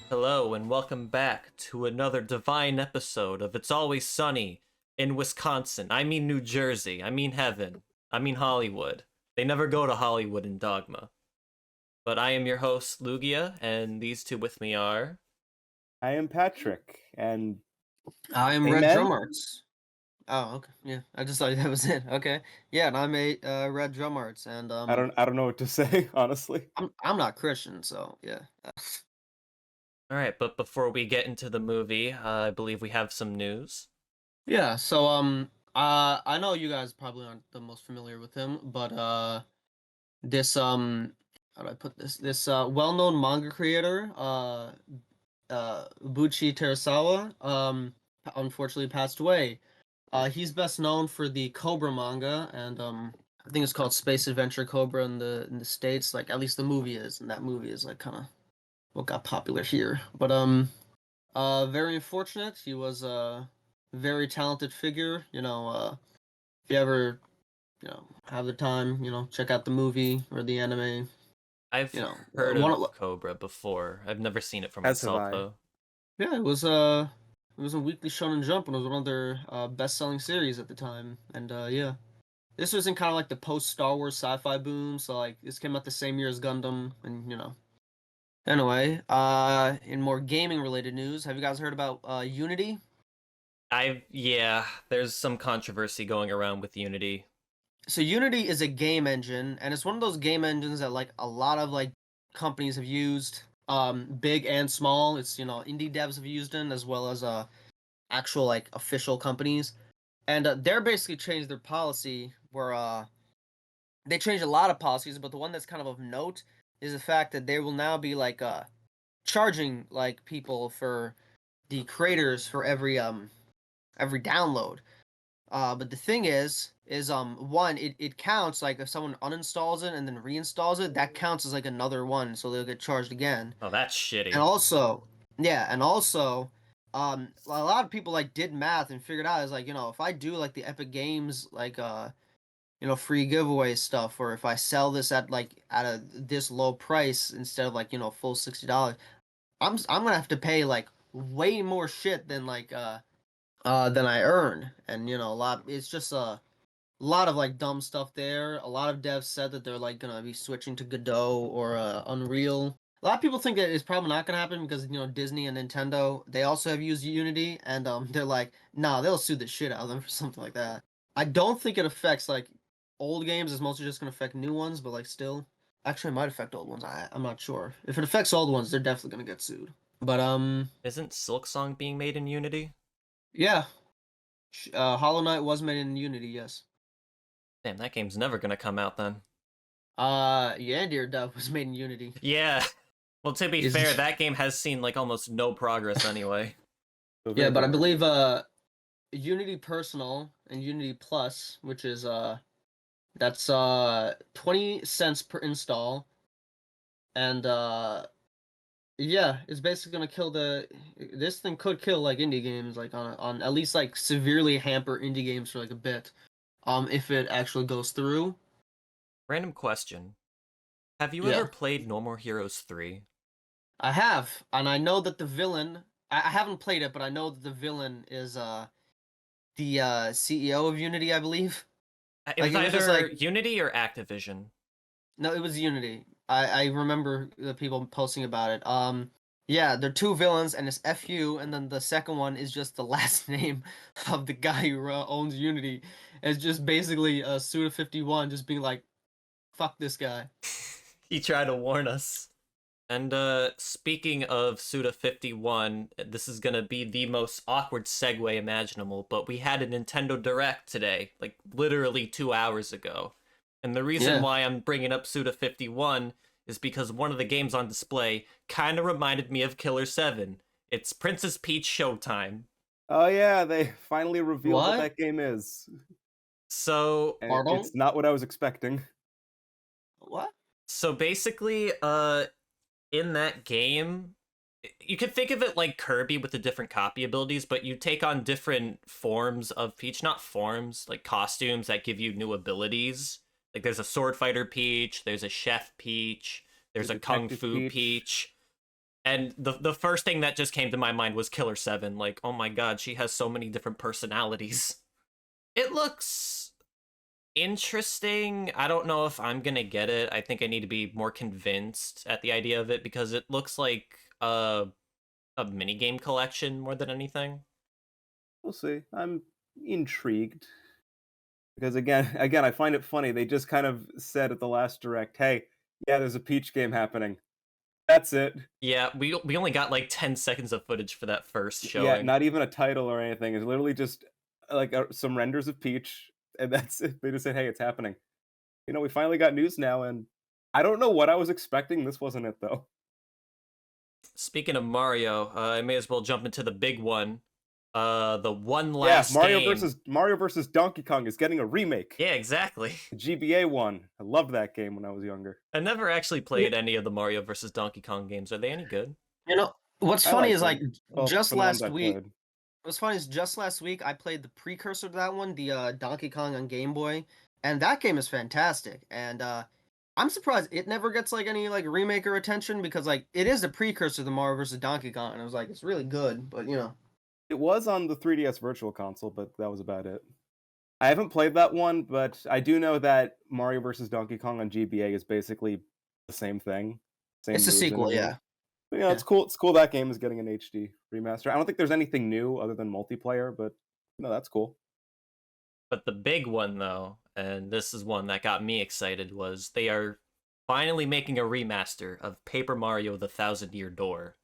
Hello, and welcome back to another divine episode of It's Always Sunny in Wisconsin. I mean New Jersey. I mean heaven. I mean Hollywood. They never go to Hollywood in Dogma. But I am your host, Lugia, and these two with me are. I am Patrick, and I'm Red amen. Drum Arts. Oh, okay. Yeah, I just thought that was it. Okay. Yeah, and I'm a Red Drum Arts, and I don't know what to say, honestly. I'm not Christian, so yeah. Alright, but before we get into the movie, I believe we have some news. Yeah. So I know you guys probably aren't the most familiar with him, but this how do I put this? This well-known manga creator, Buchi Terasawa, unfortunately passed away. He's best known for the Cobra manga, and I think it's called Space Adventure Cobra in the States. Like at least the movie is, and that movie is like kind of what got popular here. But very unfortunate. He was a very talented figure. If you ever have the time, check out the movie or the anime. I've You know, heard one of of Cobra before. I've never seen it for As have myself, I. though. yeah, it was a Weekly Shonen Jump, and it was one of their best-selling series at the time. And yeah. This was in kind of like the post Star Wars sci-fi boom, so like this came out the same year as Gundam, and Anyway, in more gaming related news, have you guys heard about Unity? Yeah, there's some controversy going around with Unity. So Unity is a game engine, and it's one of those game engines that like a lot of like companies have used, big and small. It's indie devs have used it as well as actual like official companies, and they're basically changed their policy where they changed a lot of policies, but the one that's kind of note is the fact that they will now be like charging like people for the creators for every download. But the thing is one, it counts like if someone uninstalls it and then reinstalls it, that counts as like another one, so they'll get charged again. Oh, that's And shitty. also, yeah, and also a lot of people like did math and figured out is like, if I do like the Epic Games like free giveaway stuff, or if I sell this at like at a this low price instead of like full $60, I'm gonna have to pay like way more shit than I earn, and a lot. It's just a lot of like dumb stuff there. A lot of devs said that they're like gonna be switching to Godot or Unreal. A lot of people think that it's probably not gonna happen because Disney and Nintendo, they also have used Unity, and they're like, nah, they'll sue the shit out of them for something like that. I don't think it affects like old games. It's mostly just gonna affect new ones, but like still, actually, it might affect old ones. I'm not sure. If it affects old ones, they're definitely gonna get sued. But Isn't Silksong being made in Unity? yeah, Hollow Knight was made in Unity, yes. Damn, that game's never gonna come out then. Yeah, Dear Dove was made in Unity. Yeah. Well, to be fair, that game has seen like almost no progress anyway. So Yeah, very but I good. believe Unity Personal and Unity Plus, which is that's 20 cents per install, and yeah, it's basically gonna kill this thing could kill like indie games like on at least like severely hamper indie games for like a bit, if it actually goes through. Random question. Have you ever Yeah, played No More Heroes 3? I have, and I know that the villain. I haven't played it, but I know that the villain is the CEO of Unity, I believe. It Like was it was just either like Unity or Activision. no, it was Unity. I remember the people posting about it. Yeah, they're two villains, and it's FU, and then the second one is just the last name of the guy who owns Unity. It's just basically Suda51 just being like, "Fuck this guy." He tried to warn us. And speaking of Suda 51, this is gonna be the most awkward segue imaginable, but we had a Nintendo Direct today, like literally 2 hours ago. And the reason Yeah. why I'm bringing up Suda 51 is because one of the games on display kind of reminded me of Killer 7. It's Princess Peach Showtime. Oh yeah, they finally revealed what What? that game is, So and Pardon? it's not what I was expecting. What? so basically in that game, you could think of it like Kirby with the different copy abilities, but you take on different forms of Peach, not forms, like costumes that give you new abilities. Like there's a sword fighter Peach, there's a chef Peach, there's The a kung Detective fu Peach. Peach. And the first thing that just came to my mind was Killer 7. Like, oh my god, she has so many different personalities. It looks interesting. I don't know if I'm gonna get it. I think I need to be more convinced at the idea of it because it looks like a minigame collection more than anything. We'll see. I'm intrigued because again, I find it funny. They just kind of said at the last direct, "Hey, yeah, there's a Peach game happening." That's it. Yeah, we only got like 10 seconds of footage for that first Yeah, showing. not even a title or anything. It's literally just like some renders of Peach, and that's it. They just said, "Hey, it's happening." We finally got news now, and I don't know what I was expecting. This wasn't it though. Speaking of Mario, I may as well jump into the big one. The one Yeah, last Mario game. versus Donkey Kong is getting a remake. Yeah, exactly. The GBA one. I loved that game when I was younger. I never actually played any of the Mario versus Donkey Kong games. Are they any good? What's I funny liked is like them. Well, just for the ones last I week. played. What's funny is just last week I played the precursor to that one, the Donkey Kong on Game Boy, and that game is fantastic. And I'm surprised it never gets like any like remake or attention because like it is a precursor to the Mario vs. Donkey Kong, and I was like, it's really good, but It was on the 3DS Virtual Console, but that was about it. I haven't played that one, but I do know that Mario vs. Donkey Kong on GBA is basically the same thing. Same it's a moves and sequel, everything. yeah. But, yeah, Yeah. it's cool. It's cool that game is getting an HD remaster. I don't think there's anything new other than multiplayer, but that's cool. But the big one, though, and this is one that got me excited, was they are finally making a remaster of Paper Mario: The Thousand-Year Door.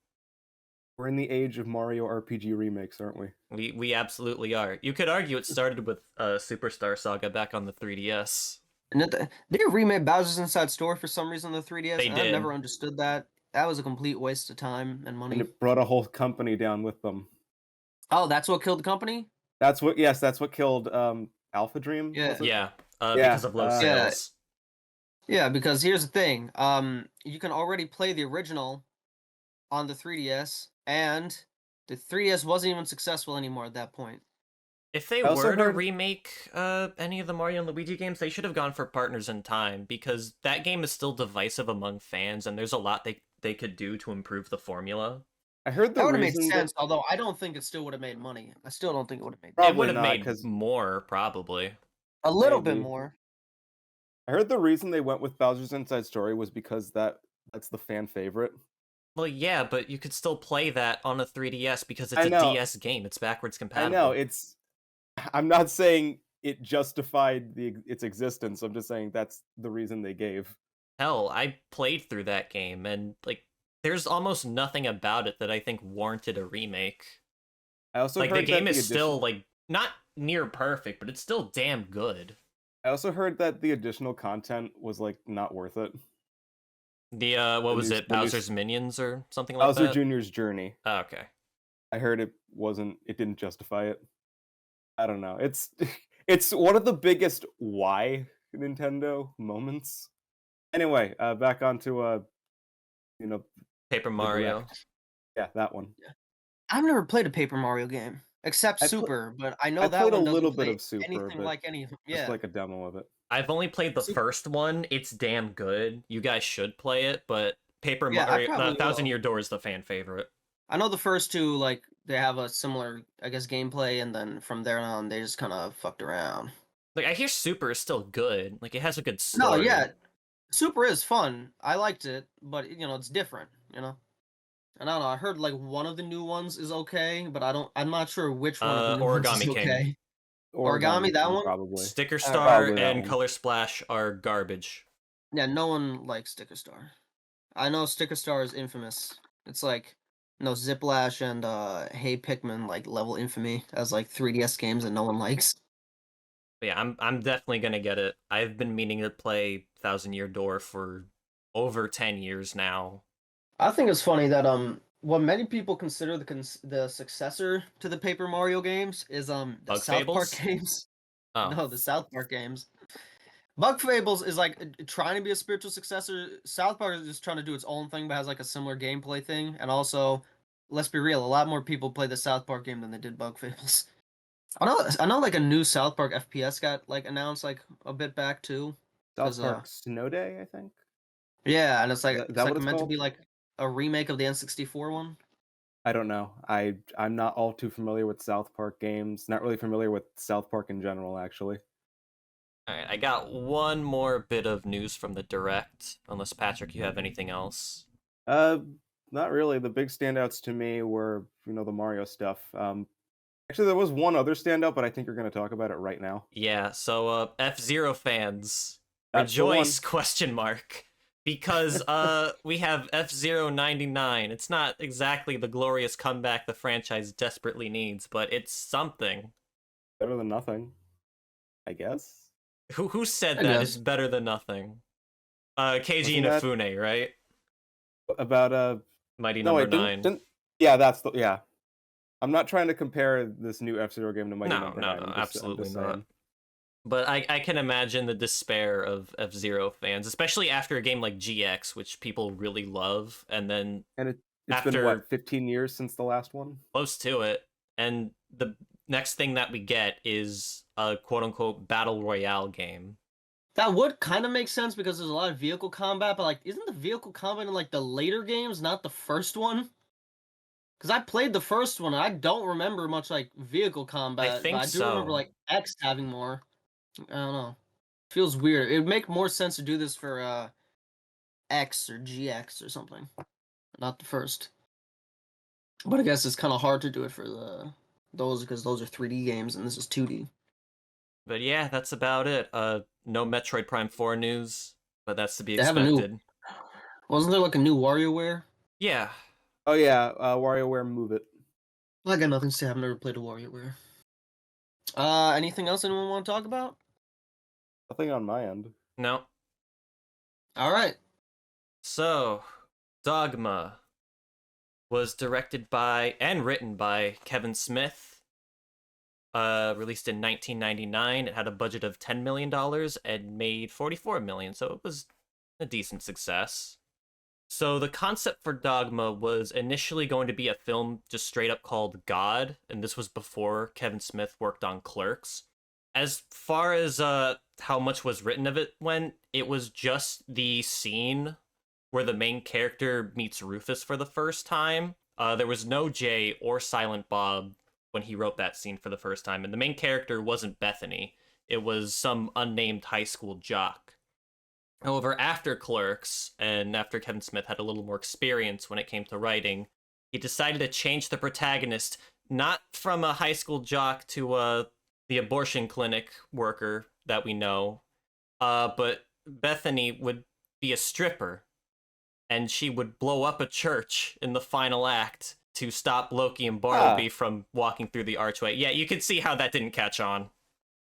We're in the age of Mario RPG remakes, aren't we? We absolutely are. You could argue it started with Superstar Saga back on the 3DS. And they remade Bowser's Inside Story for some reason on the 3DS, They and I've did. never understood that. That was a complete waste of time and money. And it brought a whole company down with them. Oh, that's what killed the company? That's what killed Alpha Dream. Yeah. Was it? Yeah, Yeah, because of low Yeah. sales. Yeah, because here's the thing. You can already play the original on the 3DS, and the 3DS wasn't even successful anymore at that point. If they I also were to heard- remake any of the Mario and Luigi games, they should have gone for Partners in Time, because that game is still divisive among fans, and there's a lot they could do to improve the formula. I heard the That would have made reason sense, although I don't think it still would have made money. I still don't think it would have made It Probably would have not, made 'cause- more, probably. a little bit maybe. more. I heard the reason they went with Bowser's Inside Story was because that's the fan favorite. Well, yeah, but you could still play that on a 3DS because it's I a know. DS game. It's backwards I compatible. know I'm not saying it justified its existence. I'm just saying that's the reason they gave. Hell, I played through that game, and like, there's almost nothing about it that I think warranted a remake. I also Like, heard the game that is still like not near perfect, but it's still damn good. I also heard that the additional content was like not worth it. The what was it, the new Bowser's Minions or something like Bowser that? Jr.'s journey. Oh, okay. I heard it didn't justify it. I don't know. It's one of the biggest why Nintendo moments. Anyway, back onto Paper the Mario. Direct. Yeah, that one. I've never played a Paper Mario game except I pl- Super, but I know I that played a one doesn't little bit play of Super, anything but like any. just Yeah, like a demo of it. I've only played the See- first one. It's damn good. You guys should play it, but Paper Yeah, I Mario, probably the Thousand will. Year Door is the fan favorite. I know the first two like they have a similar, I guess, gameplay, and then from there on they just kind of fucked around. Like, I hear Super is still good. Like, it has a good No, story. yeah, Super is fun. I liked it, but it's different. And I don't know. I heard like one of the new ones is okay, but I'm not sure which one of the new ones Origami is King. okay. Origami, that King, one? probably. Sticker Probably Star that and one. Color Splash are garbage. Yeah, no one likes Sticker Star. I know Sticker Star is infamous. It's like Ziplash and Hey Pikmin like level infamy as like 3DS games that no one likes. But yeah, I'm definitely gonna get it. I've been meaning to play Thousand Year Door for over 10 years now. I think it's funny that what many people consider the successor to the Paper Mario games is the Bug South Park Fables? games. Oh, No, the South Park games. Bug Fables is like trying to be a spiritual successor. South Park is just trying to do its own thing, but has like a similar gameplay thing. And also, let's be real, a lot more people play the South Park game than they did Bug Fables. I know, like a new South Park FPS got like announced like a bit back too. South 'Cause, Park Snow Day, I think. Yeah, and it's like Is that it's what like it's meant to called? be like a remake of the N64 one? I don't know. I'm not all too familiar with South Park games. Not really familiar with South Park in general, actually. All right, I got one more bit of news from the direct. Unless Patrick, you have anything else? Uh, Not really. The big standouts to me were, the Mario stuff. Actually, there was one other standout, but I think you're going to talk about it right now. Yeah. So, F-Zero fans, That's the one. rejoice? Question mark. Because we have F-Zero 99. It's not exactly the glorious comeback the franchise desperately needs, but it's something. Better than nothing, I guess. Who said I that is guess. better than nothing? Keiji Wasn't that Inafune, right? about Mighty No, Number wait, didn't Nine. didn't yeah, that's the yeah. I'm not trying to compare this new F-Zero game to Mighty No, Number no, 9. no, I'm absolutely just not. saying. But I can imagine the despair of F-Zero fans, especially after a game like GX, which people really love, and then And it's been after what, 15 years since the last one? close to it, and the next thing that we get is a quote unquote battle royale game. That would kind of make sense because there's a lot of vehicle combat, but like, isn't the vehicle combat in like the later games, not the first one? Because I played the first one, and I don't remember much like vehicle I combat, but think I do remember so. like X having more. I don't know. Feels weird. It would make more sense to do this for X or GX or something, not the first. But I guess it's kind of hard to do it for those because those are 3D games and this is 2D. But yeah, that's about it. No Metroid Prime 4 news, but that's to be They have a new. expected. Wasn't there like a new WarioWare? Yeah. Oh yeah, WarioWare Move It. I got nothing to say. I've never played a WarioWare. Anything else anyone want to talk about? Nothing on my end. No. All right. So, Dogma was directed by and written by Kevin Smith. Released in 1999. It had a budget of $10 million and made $44 million, so it was a decent success. So the concept for Dogma was initially going to be a film just straight up called God, and this was before Kevin Smith worked on Clerks. As far as how much was written of it went, it was just the scene where the main character meets Rufus for the first time. There was no Jay or Silent Bob when he wrote that scene for the first time, and the main character wasn't Bethany. It was some unnamed high school jock. However, after Clerks, and after Kevin Smith had a little more experience when it came to writing, he decided to change the protagonist not from a high school jock to the abortion clinic worker that we know, but Bethany would be a stripper, and she would blow up a church in the final act to stop Loki and Ah, Bartleby from walking through the archway. Yeah, you could see how that didn't catch on.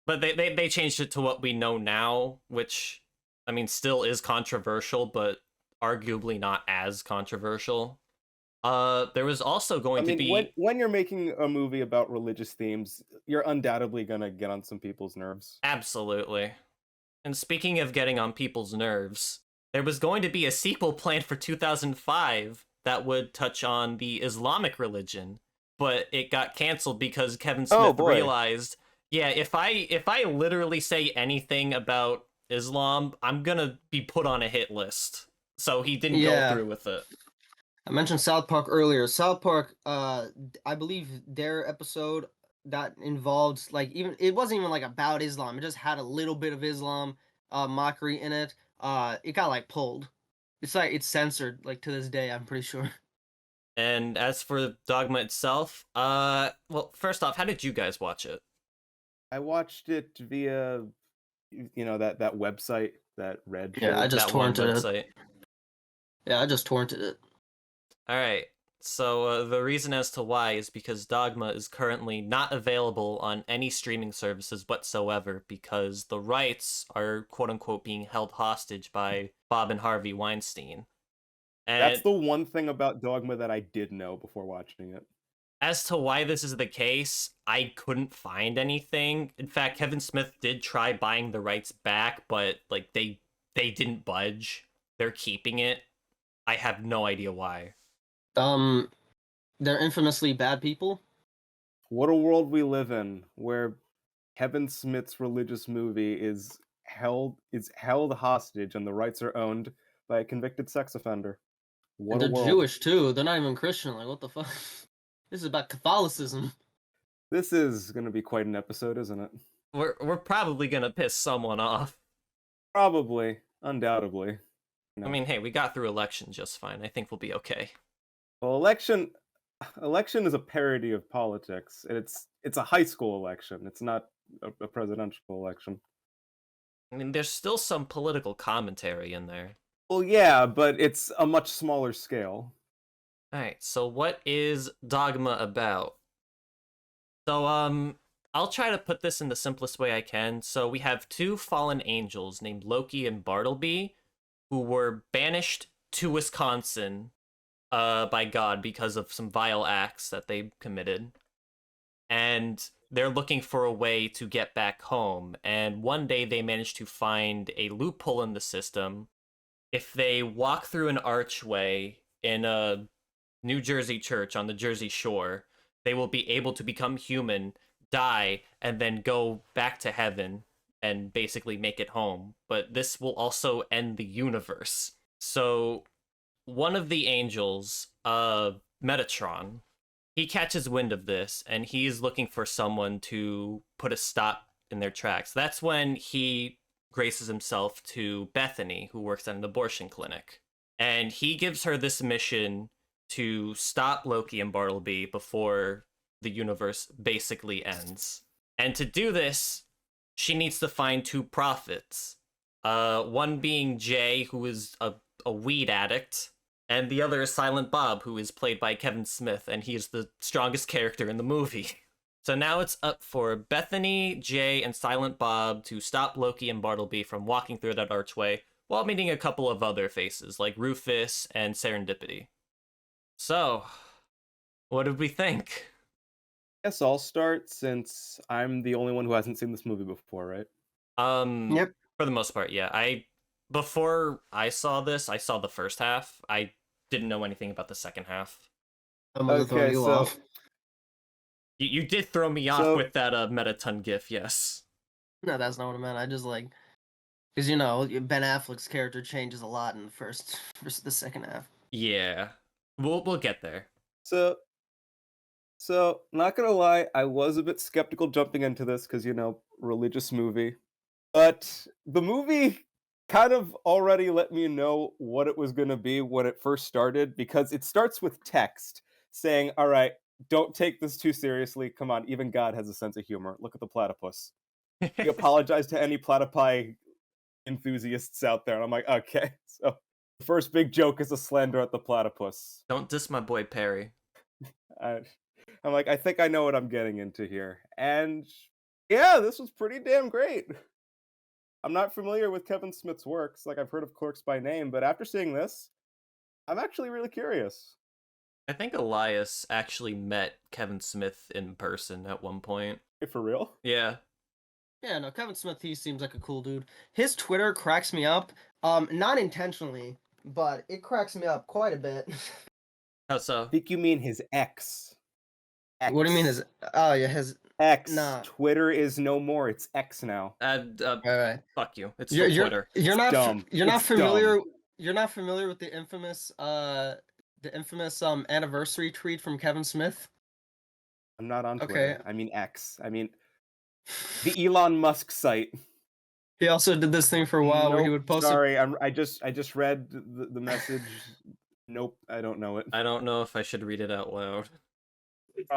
But they changed it to what we know now, which I mean still is controversial, but arguably not as controversial. There was also I going to mean, when be when you're making a movie about religious themes, you're undoubtedly gonna get on some people's nerves. absolutely. And speaking of getting on people's nerves, there was going to be a sequel planned for 2005 that would touch on the Islamic religion, but it got canceled because Kevin Oh Smith boy. realized, yeah, if I literally say anything about Islam, I'm gonna be put on a hit list. So he didn't go Yeah. through with it. I mentioned South Park earlier. South Park, I believe their episode that involved like even it wasn't even like about Islam. It just had a little bit of Islam mockery in it. It got like pulled. It's like it's censored like to this day. I'm pretty sure. And as for Dogma itself, well, first off, how did you guys watch it? I watched it via, that website that Red Yeah, I shared. just That one torrented it. website. Yeah, I just torrented it. All right. So the reason as to why is because Dogma is currently not available on any streaming services whatsoever because the rights are quote unquote being held hostage by Bob and Harvey Weinstein. That's And the one thing about Dogma that I did know before watching it. as to why this is the case, I couldn't find anything. In fact, Kevin Smith did try buying the rights back, but like they didn't budge. They're keeping it. I have no idea why. Um, they're infamously bad people. What a world we live in, where Kevin Smith's religious movie is held hostage and the rights are owned by a convicted sex offender. What And a they're world. Jewish too. They're not even Christian. Like, what the fuck? This is about Catholicism. This is going to be quite an episode, isn't it? We're probably gonna piss someone off. Probably, undoubtedly. I mean, hey, we got through election just fine. I think we'll be okay. Well, election is a parody of politics, and it's a high school election. It's not a presidential election. I mean, there's still some political commentary in there. Well, yeah, but it's a much smaller scale. All right, so what is Dogma about? So, I'll try to put this in the simplest way I can. So we have two fallen angels named Loki and Bartleby, who were banished to Wisconsin, by God because of some vile acts that they committed, and they're looking for a way to get back home. And one day they manage to find a loophole in the system. If they walk through an archway in a New Jersey church on the Jersey Shore, they will be able to become human, die, and then go back to heaven and basically make it home. But this will also end the universe. So one of the angels, Metatron, he catches wind of this and he's looking for someone to put a stop in their tracks. That's when he graces himself to Bethany, who works at an abortion clinic. And he gives her this mission to stop Loki and Bartleby before the universe basically ends. And to do this, she needs to find two prophets. One being Jay, who is a weed addict, and the other is Silent Bob, who is played by Kevin Smith, and he is the strongest character in the movie. So now it's up for Bethany, Jay, and Silent Bob to stop Loki and Bartleby from walking through that archway, while meeting a couple of other faces, like Rufus and Serendipity. So, what did we think? Guess I'll start since I'm the only one who hasn't seen this movie before, right? Yep. For the most part, yeah. Before I saw this, I saw the first half. I didn't know anything about the second half. I'm gonna throw you off. You did throw me off with that Metaton gif, yes. No, that's not what I meant. I just like, because you know Ben Affleck's character changes a lot in the first versus the second half. Yeah, we'll get there. So not gonna lie, I was a bit skeptical jumping into this because religious movie, but the movie kind of already let me know what it was gonna be when it first started, because it starts with text saying, "All right, don't take this too seriously. Come on, even God has a sense of humor. Look at the platypus." We apologize to any platypi enthusiasts out there. And I'm like, okay. So the first big joke is a slander at the platypus. Don't diss my boy Perry. I'm like, I think I know what I'm getting into here. And yeah, this was pretty damn great. I'm not familiar with Kevin Smith's works. Like, I've heard of Clerks by name, but after seeing this, I'm actually really curious. I think Elias actually met Kevin Smith in person at one point. Hey, for real? Yeah. Yeah, no, Kevin Smith, he seems like a cool dude. His Twitter cracks me up. Not intentionally, but it cracks me up quite a bit. How so? I think you mean his ex. What do you mean his? Oh yeah, his X. Nah. Twitter is no more. It's X now. Right. Fuck you. It's still Twitter. You're not dumb. You're not It's familiar. dumb. You're not familiar with the infamous anniversary tweet from Kevin Smith. I'm not on Okay. Twitter. I mean X. I mean the Elon Musk site. He also did this thing for a while where he would post. Sorry, I just read the message. Nope, I don't know it. I don't know if I should read it out loud.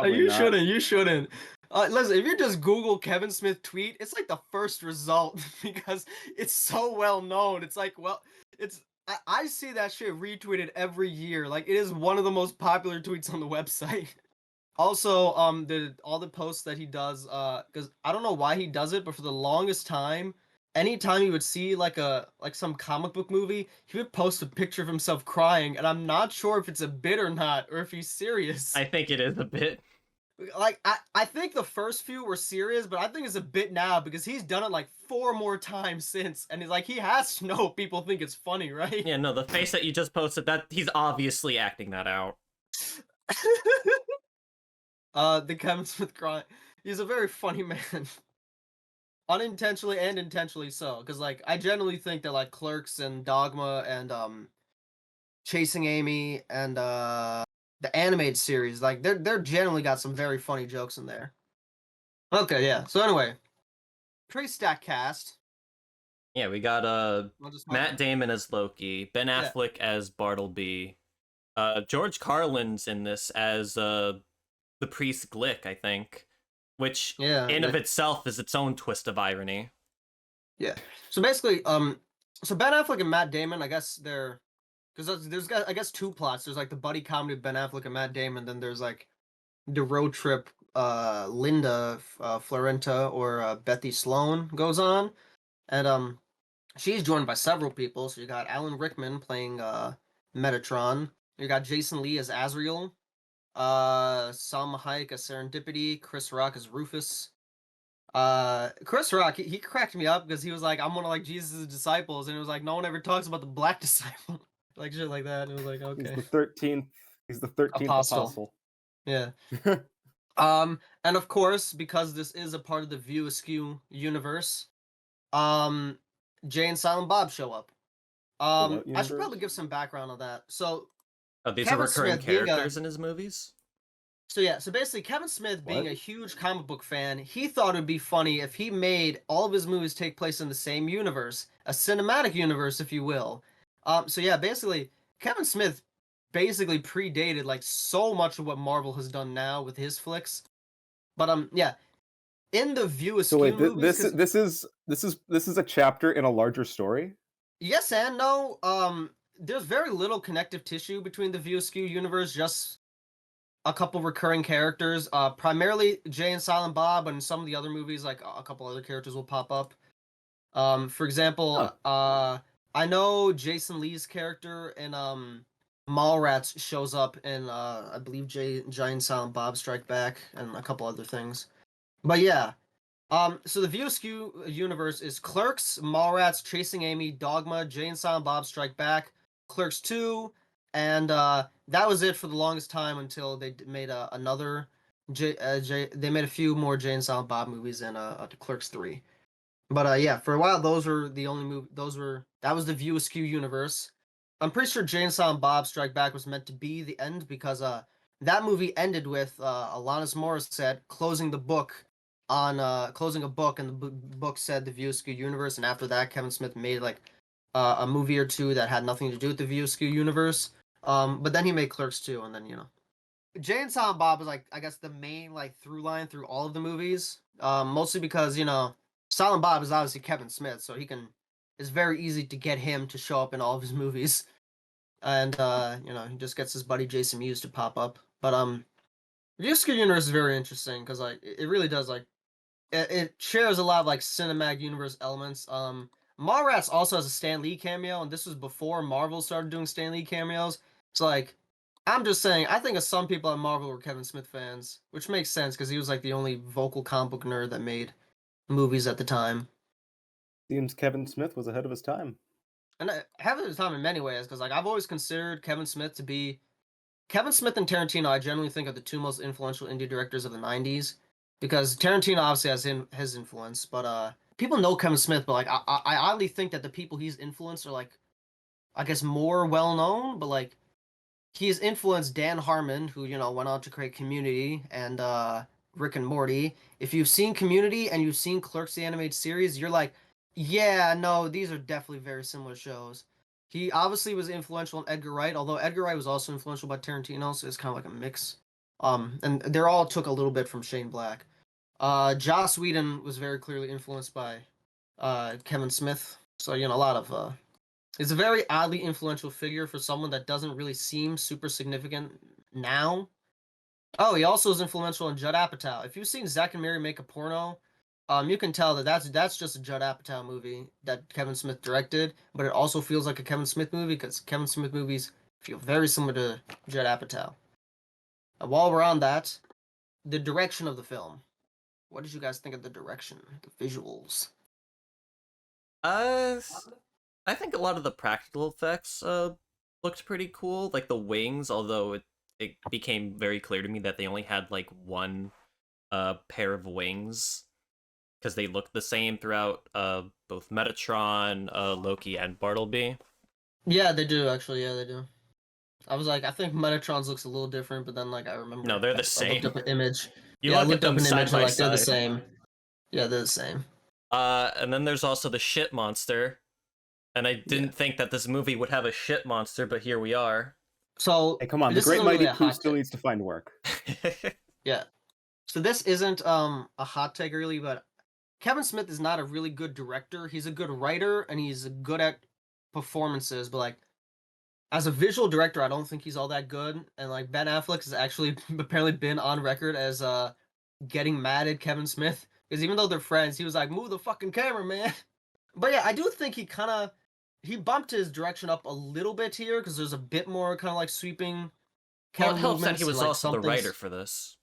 You shouldn't. You shouldn't. Listen, if you just Google Kevin Smith tweet, it's like the first result because it's so well known. It's like, well, I see that shit retweeted every year. Like, it is one of the most popular tweets on the website. Also, all the posts that he does, because I don't know why he does it, but for the longest time, anytime he would see like some comic book movie, he would post a picture of himself crying, and I'm not sure if it's a bit or not, or if he's serious. I think it is a bit. Like, I think the first few were serious, but I think it's a bit now because he's done it like 4 more times since, and he has to know people think it's funny, right? Yeah, no, the face that you just posted, that he's obviously acting that out. The Kevin Smith crying. He's a very funny man. Unintentionally and intentionally so, because like I generally think that like Clerks and Dogma and Chasing Amy, and the animated series. Like they're generally got some very funny jokes in there. Okay, yeah. So anyway, pretty stacked cast. Yeah, we got We'll just talk Matt about Damon as Loki, Ben yeah, Affleck as Bartleby, George Carlin's in this as the priest Glick, I think, which yeah, in of itself is its own twist of irony. yeah. So basically, so Ben Affleck and Matt Damon, I guess they're because there's I guess two plots. There's like the buddy comedy of Ben Affleck and Matt Damon, then there's like the road trip Linda Florenta or Bethy Sloan goes on, and she's joined by several people. So you got Alan Rickman playing Metatron. You got Jason Lee as Azrael. Salma Hayek as Serendipity. Chris Rock as Rufus. Chris Rock, he cracked me up because he was like, I'm one of like Jesus' disciples, and it was like no one ever talks about the black disciple, like shit like that. And it was like, He's okay, the 13th. He's the 13th apostle, apostle. yeah. And of course, because this is a part of the View Askew universe, um, Jay and Silent Bob show up. The what I should universe? probably give some background on that. So Oh, these are Kevin recurring Smith being a characters in his movies? so basically Kevin Smith being What? a huge comic book fan, he thought it'd be funny if he made all of his movies take place in the same universe, a cinematic universe, if you will. So yeah, basically Kevin Smith basically predated like so much of what Marvel has done now with his flicks. But yeah, in the View So Askew wait, movies, because this is a chapter in a larger story. yes and no, there's very little connective tissue between the View Askew universe, just a couple recurring characters, primarily Jay and Silent Bob, and some of the other movies, like a couple other characters will pop up. For example, Huh. I know Jason Lee's character in Mallrats shows up in I believe Jay and Silent Bob Strike Back and a couple other things. But yeah, so the View Askew universe is Clerks, Mallrats, Chasing Amy, Dogma, Jay and Silent Bob Strike Back, Clerks 2, and that was it for the longest time until they made another they made a few more Jay and Silent Bob movies in Clerks 3. But yeah, for a while those were the only that was the View Askew universe. I'm pretty sure Jay and Silent Bob Strike Back was meant to be the end because that movie ended with Alanis Morissette closing the book on closing a book, and the book said the View Askew universe, and after that Kevin Smith made like a movie or two that had nothing to do with the View Askew universe. But then he made Clerks 2, and then Jay and Silent Bob is like I guess the main like through line through all of the movies. Mostly because Silent Bob is obviously Kevin Smith, so it's very easy to get him to show up in all of his movies, and he just gets his buddy Jason Mewes to pop up. But the Askew universe is very interesting because like it really does like it shares a lot of like cinematic universe elements. Mallrats also has a Stan Lee cameo, and this was before Marvel started doing Stan Lee cameos. It's like I'm just saying, I think of some people at Marvel were Kevin Smith fans, which makes sense because he was like the only vocal comic book nerd that made movies at the time. Seems Kevin Smith was ahead of his time. And ahead of his time in many ways, because like I've always considered Kevin Smith to be Kevin Smith and Tarantino. I generally think are the two most influential indie directors of the '90s, because Tarantino obviously has his influence, but people know Kevin Smith, but like I oddly think that the people he's influenced are like I guess more well known, but like he's influenced Dan Harmon, who went on to create Community and Rick and Morty. If you've seen Community and you've seen Clerks the animated series, you're like, yeah, no, these are definitely very similar shows. He obviously was influential in Edgar Wright, although Edgar Wright was also influential by Tarantino, so it's kind of like a mix. And they all took a little bit from Shane Black. Joss Whedon was very clearly influenced by Kevin Smith, so a lot of is a very oddly influential figure for someone that doesn't really seem super significant now. Oh, he also is influential in Judd Apatow. If you've seen Zack and Mary Make a Porno, you can tell that that's just a Judd Apatow movie that Kevin Smith directed, but it also feels like a Kevin Smith movie because Kevin Smith movies feel very similar to Judd Apatow. While we're on that, the direction of the film. What did you guys think of the direction, the visuals? Uh, I think a lot of the practical effects looked pretty cool, like the wings, although it became very clear to me that they only had like one pair of wings because they looked the same throughout both Metatron, Loki, and Bartleby. Yeah, they do actually. Yeah, they do. I was like, I think Metatron's looks a little different, but then like I remember No, they're the I looked same. up an image. You Yeah, I look at looked up them an side image and by like they're the side. same. Yeah, they're the same. And then there's also the shit monster. And I Yeah. didn't think that this movie would have a shit monster, but here we are. So Hey, come on, the this great isn't really mighty a Pooh hot still take. needs to find work. Yeah. So this isn't a hot take really, but Kevin Smith is not a really good director. He's a good writer and he's good at performances, but like as a visual director, I don't think he's all that good. And like Ben Affleck has actually apparently been on record as getting mad at Kevin Smith because even though they're friends, he was like, "Move the fucking camera, man." But yeah, I do think he bumped his direction up a little bit here because there's a bit more kind of like sweeping Well, it camera helps that he movements and was like also the some writer things. for this.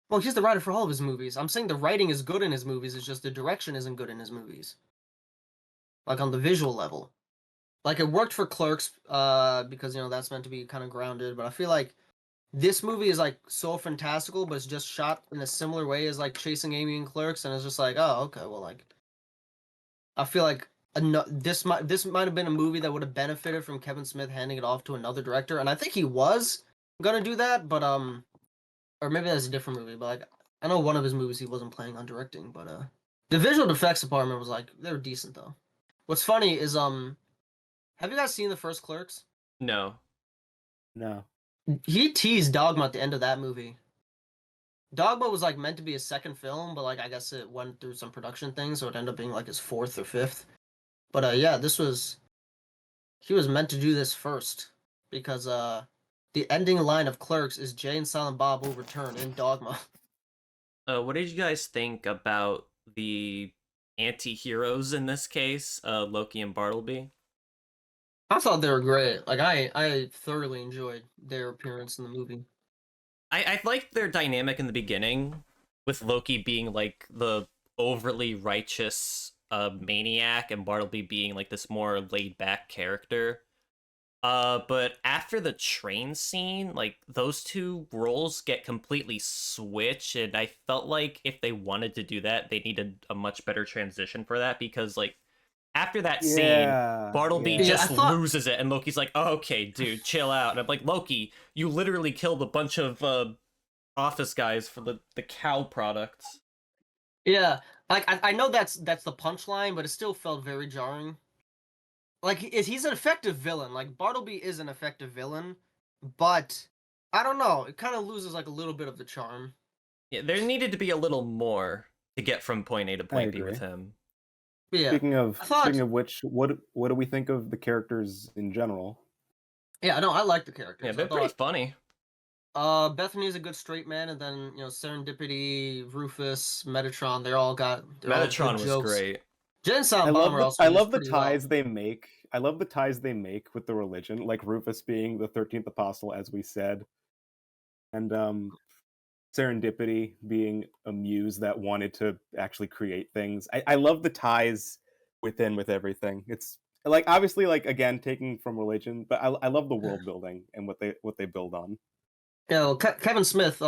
Well, he's the writer for all of his movies. I'm saying the writing is good in his movies. It's just the direction isn't good in his movies, like on the visual level. Like it worked for Clerks, because that's meant to be kind of grounded. But I feel like this movie is like so fantastical, but it's just shot in a similar way as like Chasing Amy and Clerks, and it's just like, oh, okay, well, like I feel like this might have been a movie that would have benefited from Kevin Smith handing it off to another director, and I think he was gonna do that, but or maybe that's a different movie. But like I know one of his movies he wasn't planning on directing, but the visual effects department was like they were decent though. What's funny is have you guys seen the first Clerks? No. No. He teased Dogma at the end of that movie. Dogma was like meant to be his second film, but like I guess it went through some production things, so it ended up being like his fourth or fifth. But yeah, this was he was meant to do this first because the ending line of Clerks is Jay and Silent Bob will return in Dogma. What did you guys think about the anti-heroes in this case, Loki and Bartleby? I thought they were great. Like I thoroughly enjoyed their appearance in the movie. I liked their dynamic in the beginning, with Loki being like the overly righteous maniac and Bartleby being like this more laid back character. But after the train scene, like those two roles get completely switched, and I felt like if they wanted to do that, they needed a much better transition for that because like after that scene, Yeah, Bartleby yeah. Yeah, I just thought loses it, and Loki's like, oh, "Okay, dude, chill out." And I'm like, "Loki, you literally killed a bunch of office guys for the cow products." yeah, like I know that's the punchline, but it still felt very jarring. Like he's an effective villain. Like Bartleby is an effective villain, but I don't know. It kind of loses like a little bit of the charm. Yeah, there needed to be a little more to get from point A to I point B with agree. him. But yeah, Speaking of I thought which, what do we think of the characters in general? yeah, no, I like the Yeah, characters. I they're pretty thought funny. Bethany is a good straight man, and then Serendipity, Rufus, Metatron, they're all good Metatron was jokes. great. Jen and Silent Bomb are also I used love the pretty well. ties they make. I love the ties they make with the religion, like Rufus being the 13th apostle, as we said, and Serendipity being a muse that wanted to actually create things. I love the ties with everything. It's like obviously like again taking from religion, but I love the world building and what they build on. Kevin Smith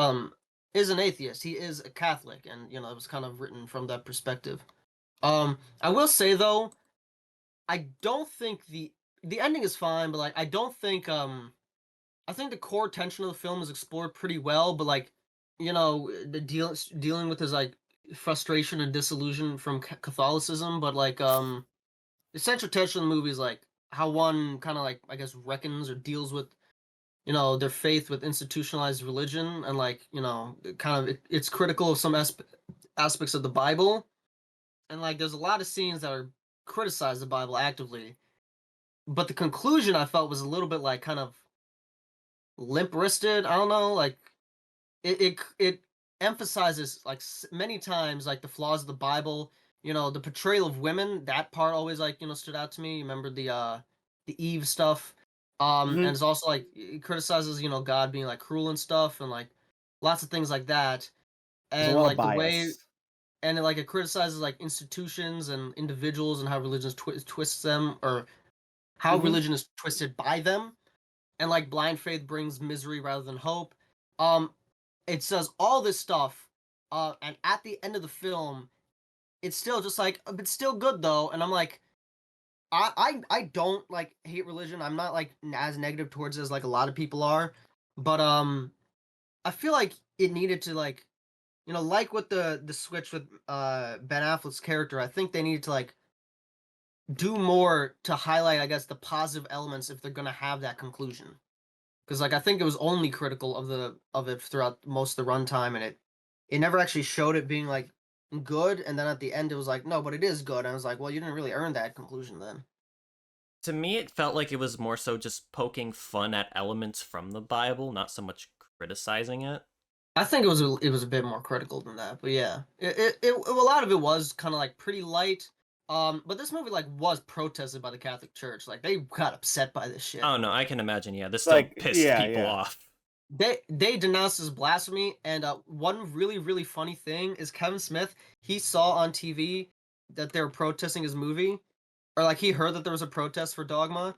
is an atheist. He is a Catholic, and it was kind of written from that perspective. I will say though, I don't think the ending is fine, but like I don't think I think the core tension of the film is explored pretty well, but like the dealing with his like frustration and disillusion from Catholicism, but like the central tension of the movie is like how one kind of like I guess reckons or deals with their faith with institutionalized religion, and like it's critical of some aspects of the Bible, and like there's a lot of scenes that are criticize the Bible actively, but the conclusion I felt was a little bit like kind of limp wristed. I don't know, like it emphasizes like many times like the flaws of the Bible. The portrayal of women. That part always like stood out to me. You remember the Eve stuff. And Hmm. it's also like it criticizes God being like cruel and stuff, and like lots of things like that. There's a And lot of like the way bias. and like it criticizes like institutions and individuals and how religion twists them, or how Hmm. religion is twisted by them, and like blind faith brings misery rather than hope. Um, it says all this stuff, and at the end of the film, it's still just like it's still good though, and I'm like, I don't like hate religion. I'm not like as negative towards it as like a lot of people are, but I feel like it needed to like like with the switch with Ben Affleck's character. I think they needed to like do more to highlight, I guess, the positive elements if they're gonna have that conclusion. Because like I think it was only critical of it throughout most of the runtime, and it never actually showed it being like good. And then at the end, it was like, no, but it is good. And I was like, well, you didn't really earn that conclusion then. To me, it felt like it was more so just poking fun at elements from the Bible, not so much criticizing it. I think it was a bit more critical than that, but yeah, a lot of it was kind of like pretty light. But this movie like was protested by the Catholic Church. Like they got upset by this shit. Oh no, I can imagine. Yeah, this still Like, pissed yeah, people yeah. off. They denounced as blasphemy, and one really funny thing is Kevin Smith. He saw on TV that they were protesting his movie, or like he heard that there was a protest for Dogma,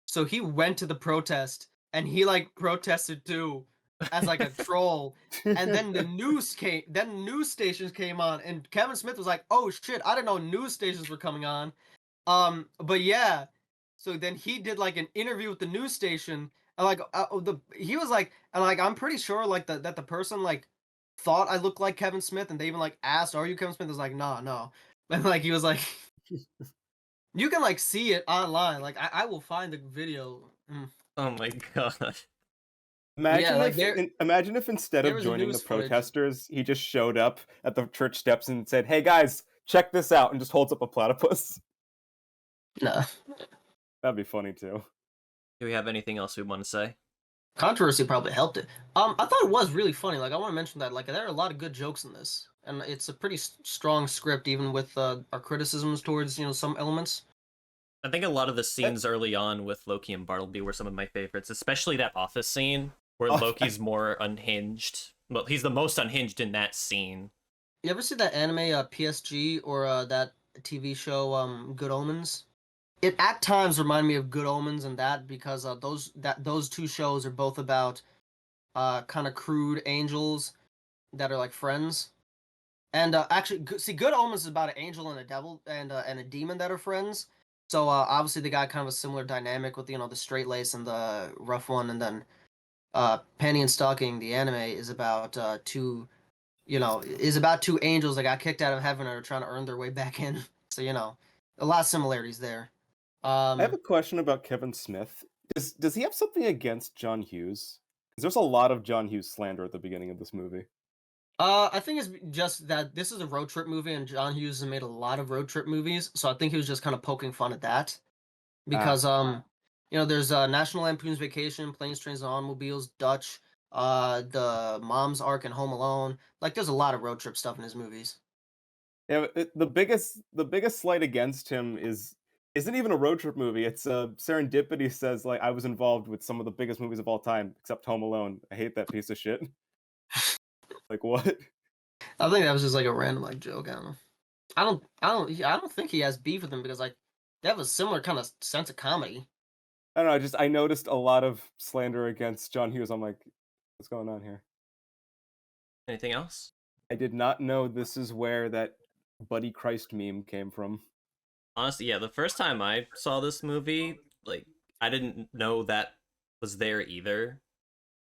so he went to the protest and he like protested too, as like a troll. And then the news stations came on, and Kevin Smith was like, "Oh shit, I didn't know news stations were coming on." But yeah, so then he did like an interview with the news station, and like he was like, and like I'm pretty sure like that the person like thought I looked like Kevin Smith, and they even like asked, "Are you Kevin Smith?" I was like, "No, no," and like he was like, you can like see it online. Like I will find the video. Oh my god. But yeah, like Imagine if instead there of was a joining the news footage. protesters, he just showed up at the church steps and said, "Hey guys, check this out," and just holds up a platypus. No. That'd be funny too. Do we have anything else we want to say? Controversy probably helped it. I thought it was really funny. Like I want to mention that like there are a lot of good jokes in this, and it's a pretty strong script, even with our criticisms towards some elements. I think a lot of the Eh, scenes early on with Loki and Bartleby were some of my favorites, especially that office scene where Oh, Loki's more unhinged. Well, he's the most unhinged in that scene. You ever see that anime PSG or that TV show Good Omens? It at times remind me of Good Omens and that because those two shows are both about kind of crude angels that are like friends. And actually, see, Good Omens is about an angel and a devil and a demon that are friends. So obviously they got kind of a similar dynamic with the straight lace and the rough one, and then Penny and Stocking, the anime, is about two angels that got kicked out of heaven and are trying to earn their way back in. So a lot of similarities there. I have Um, a question about Kevin Smith. Does he have something against John Hughes? 'Cause there's a lot of John Hughes slander at the beginning of this movie. I think it's just that this is a road trip movie, and John Hughes has made a lot of road trip movies, so I think he was just kind of poking fun at that. Ah, Because there's National Lampoon's Vacation, Planes, Trains, and Automobiles, Dutch, the Mom's Ark, and Home Alone. Like, there's a lot of road trip stuff in his movies. yeah. The biggest slight against him isn't even a road trip movie. It's Serendipity says like I was involved with some of the biggest movies of all time, except Home Alone. I hate that piece of shit. Like what? I think that was just like a random like joke. I don't know. I don't think he has beef with him because like they have a similar kind of sense of comedy. I don't know. I noticed a lot of slander against John Hughes. I'm like, what's going on here? Anything else? I did not know this is where that Buddy Christ meme came from. Honestly, yeah, the first time I saw this movie, like, I didn't know that was there either.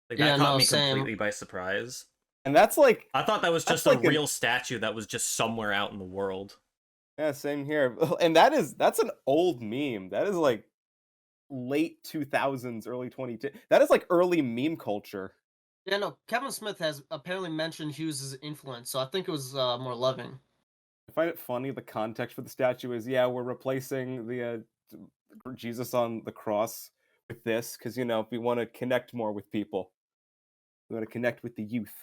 Like, that Yeah, caught no, me same. completely by surprise. And that's like I thought that was that's just a like real statue that was just somewhere out in the world. yeah, same here. And that's an old meme. That is like late 2000s, early 2010. That is like early meme culture. Yeah, no. Kevin Smith has apparently mentioned Hughes' influence, so I think it was more loving. I find it funny the context for the statue is yeah, we're replacing the Jesus on the cross with this because we want to connect more with people. We want to connect with the youth.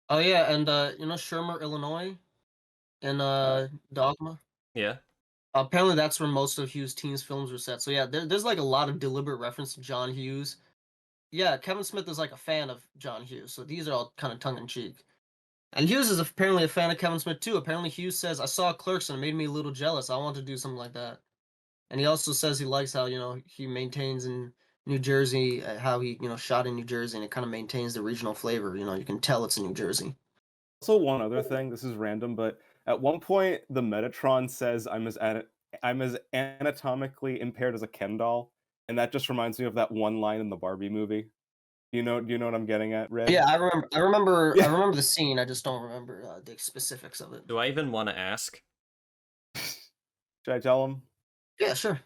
Oh yeah, and Shermer, Illinois, in Uh, Dogma. Yeah. Apparently, that's where most of Hughes' teens films were set. So yeah, there's like a lot of deliberate reference to John Hughes. Yeah, Kevin Smith is like a fan of John Hughes, so these are all kind of tongue in cheek. And Hughes is apparently a fan of Kevin Smith too. Apparently, Hughes says, "I saw Clerks and it made me a little jealous. I want to do something like that." And he also says he likes how he maintains in New Jersey, how he shot in New Jersey, and it kind of maintains the regional flavor. You can tell it's in New Jersey. Also, one other thing. This is random, but at one point the Metatron says, I'm as anatomically impaired as a Ken doll, and that just reminds me of that one line in the Barbie movie. Do you know what I'm getting at, Red? Yeah, I remember. I remember. I Yeah. remember the scene. I just don't remember the specifics of it. Do I even want to ask? Should I tell him? Yeah, sure.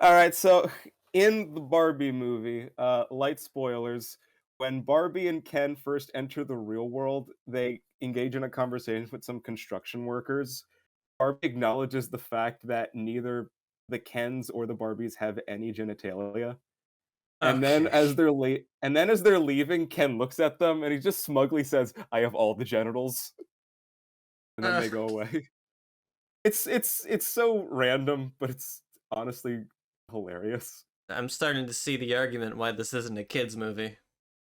All right, so in the Barbie movie, light spoilers, when Barbie and Ken first enter the real world, they engage in a conversation with some construction workers. Barbie acknowledges the fact that neither the Kens or the Barbies have any genitalia. And then Okay. as they're leaving, Ken looks at them and he just smugly says, "I have all the genitals." And then Uh, they go away. It's so random, but it's honestly hilarious. I'm starting to see the argument why this isn't a kids movie.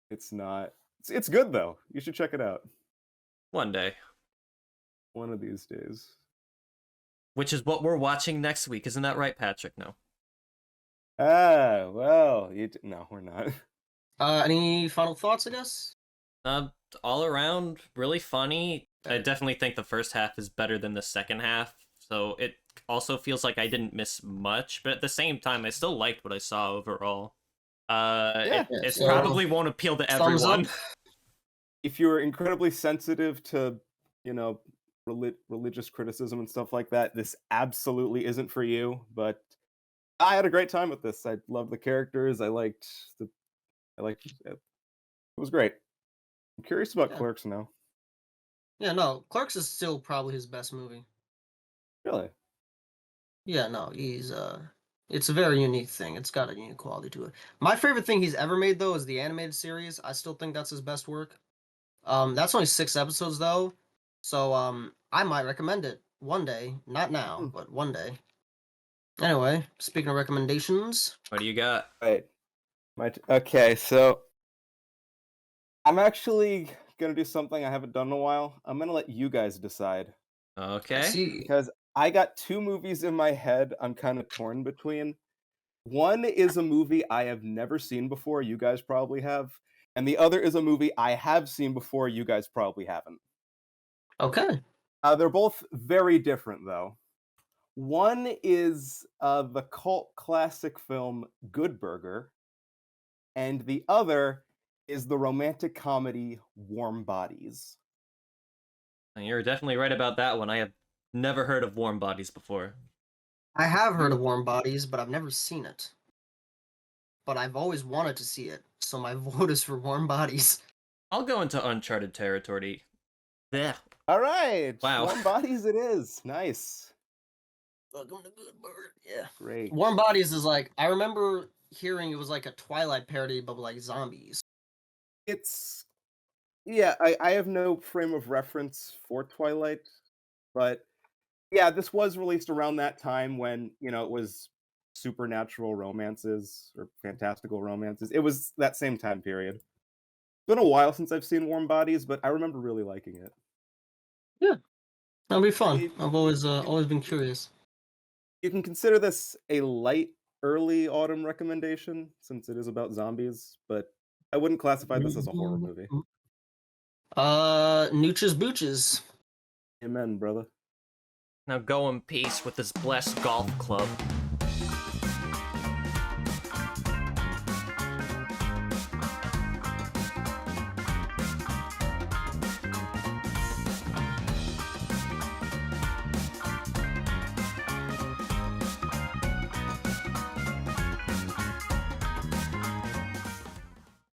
It's not. It's good though. You should check it out One day. one of these days. Which is what we're watching next week, isn't that right, Patrick? No. Ah, well, no, we're not. Any final thoughts? I guess. Uh, all around, really funny. I Okay. definitely think the first half is better than the second half, so it also feels like I didn't miss much, but at the same time, I still liked what I saw overall. Yeah. Yeah, It so probably won't appeal to thumbs up. everyone. If you're incredibly sensitive to, you know, religious criticism and stuff like that, this absolutely isn't for you. But I had a great time with this. I loved the characters. I liked it. It was great. I'm curious about Yeah. Clerks now. Yeah, no, Clerks is still probably his best movie. Really? Yeah, no, it's a very unique thing. It's got a unique quality to it. My favorite thing he's ever made though is the animated series. I still think that's his best work. That's only 6 episodes though, so I might recommend it one day. Not now, Hmm. but one day. Anyway, speaking of recommendations, What do you got? Right. Okay, so I'm actually gonna do something I haven't done in a while. I'm gonna let you guys decide I Okay. see. because I got two movies in my head I'm kind of torn between. One is a movie I have never seen before, you guys probably have, and the other is a movie I have seen before, you guys probably haven't. Okay. They're both very different, though. One is the cult classic film Good Burger, and the other is the romantic comedy Warm Bodies. You're definitely right about that one. I have never heard of Warm Bodies before. I have heard of You- Warm Bodies, but I've never seen it. But I've always wanted to see it, so my vote is for Warm Bodies. I'll go into uncharted territory. Yeah. All right, Wow. Warm Bodies it is. Nice. Welcome to Good Burger. Yeah. Great. Warm Bodies is like, I remember hearing it was like a Twilight parody, but with like zombies. It's yeah, I have no frame of reference for Twilight, but yeah, this was released around that time when, it was supernatural romances or fantastical romances. It was that same time period. It's been a while since I've seen Warm Bodies, but I remember really liking it. Yeah. That'll be fun. It- I've always been curious. You can consider this a light early autumn recommendation since it is about zombies, but I wouldn't classify this as a horror movie. Nooches Booches. Amen, brother. Now go in peace with this blessed golf club.